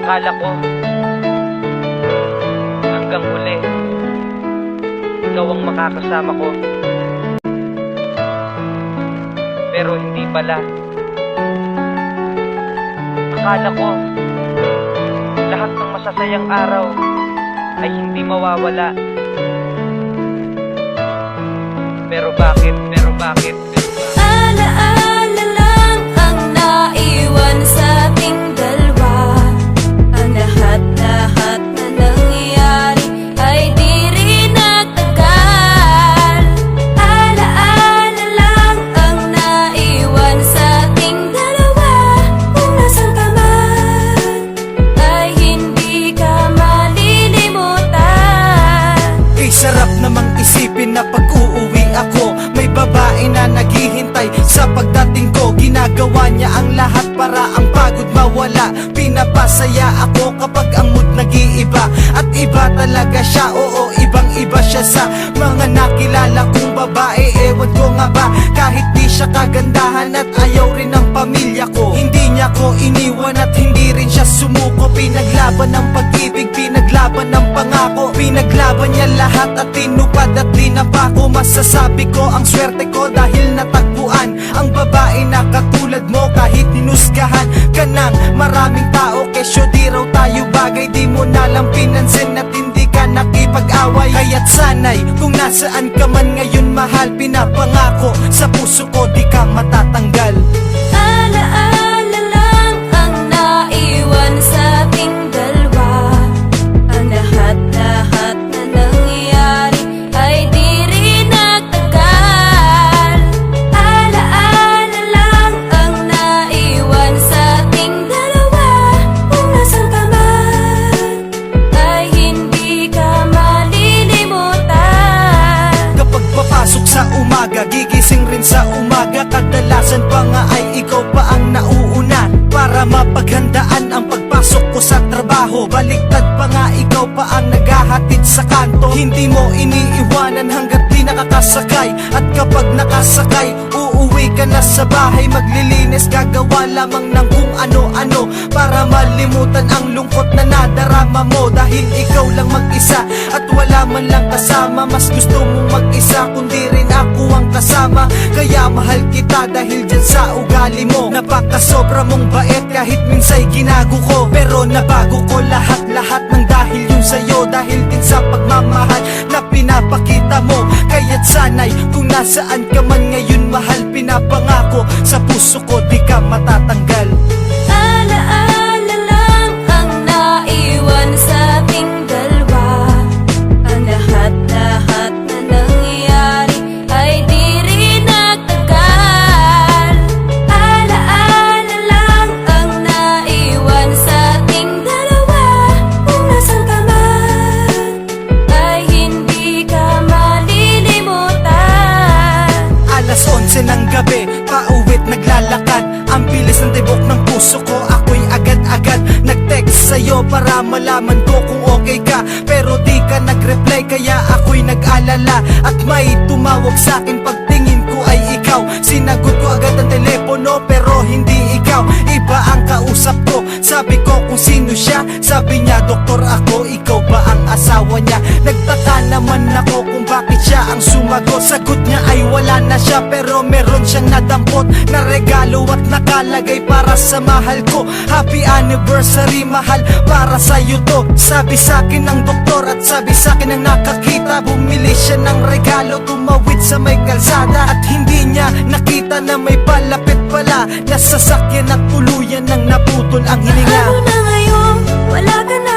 Akala ko hanggang huli ikaw ang makakasama ko, pero hindi pala. Akala ko lahat ng masasayang araw ay hindi mawawala, pero bakit? Alaala lang ang naiwan sa ating dalawa. Ang lahat-lahat na nangyari ay di rin nagtagal. Alaala lang ang naiwan sa ating dalawa. Kung nasan ka man ay hindi ka malilimutan. Kay sarap namang isipin na pag-uuwi ako, may babae na naghihintay sa pagdating ko. Ginagawa niya ang lahat para ang pagod mawala. Pinapasaya ako kapag ang mood nag-iiba. At iba talaga siya, oo, ibang-iba siya sa mga nakilala kong babae. Ewan ko nga ba, kahit di siya kagandahan at ayaw rin ng pamilya ko, hindi niya ko iniwan at hindi rin siya sumuko. Pinaglaban ng pag-ibig, pinaglaban ng pangako, pinaglaban niya lahat at tinupad at dinapa ko. Masasabi ko ang swerte ko dahil natagpuan ang babae na katulad mo. Kahit hinusgahan ka ng maraming tao, kesyo di raw tayo bagay, di mo nalang pinansin at hindi ka nakipag-away. Kaya't sanay kung nasaan ka man ngayon mahal, pinapangako sa puso ko di ka matatanggal. Alaala lang ang naiwan sa ating dalawa. Ang lahat-lahat na nangyari ay di rin nagtagal. Alaala lang ang naiwan sa ating dalawa. Kung nasan ka man ay hindi ka malilimutan. Kapag papasok sa umaga, gigising rin sa umaga, kadalasan pa nga ay ikaw pa ang nauuna para mapaghandaan ang pagpasok ko sa trabaho. Baliktad pa nga, ikaw pa ang naghahatid sa kanto. Hindi mo iniiwanan hanggat di nakakasakay, at kapag nakasakay, uuwi ka na sa bahay. Maglilinis, gagawa lamang ng kung ano-ano para malimutan ang lungkot na nadarama mo. Dahil ikaw lang mag-isa at wala man lang kasama, mas gusto mong mag-isa kundi rin ako ang kasama. Kaya mahal kita dahil dyan sa ugali mo. Napakasobra mong bait kahit minsay ginago ko, pero nabago ko lahat-lahat ng dahil yun sa'yo. Dahil din sa pagmamahal na pinapakita mo. Kaya't sanay kung nasaan ka man ngayon mahal, pinapangako sa puso ko di ka matatanggal. Alaala lang ang naiwan sa ating dalawa. Ang lahat-lahat na nangyari ay di rin nagtagal. Alaala lang ang naiwan sa ating dalawa. Kung nasan ka man ay hindi ka malilimutan. Alas 11 ng gabi, pauwit naglalakad. Ang bilis ng tibok ng puso ko, ako'y agad-agad nag-text sa'yo para malaman ko kung okay ka. Pero di ka nag-reply kaya ako'y nag-alala. At may tumawag sa'kin, pagtingin ko ay ikaw. Sinagot ko agad ang telepono pero hindi ikaw. Iba ang kausap ko, sabi ko kung sino siya. Sabi niya doktor ako, ikaw ba ang asawa niya? Nagtaka naman ako kung bakit siya ang sumagot. Sagot niya ay wala na siya pero meron siyang nadampot na regalo at nakalagay para sa mahal ko. Happy anniversary mahal, para sa'yo to. Sabi sa'kin ng doktor at sabi sa'kin ng nakakita. Bumili siya ng regalo, tumawid sa may kalsada. At hindi niya nakita na may palapit pala na sasakyan at tuluyan nang naputol ang hininga. Ano na ngayon? Wala ka na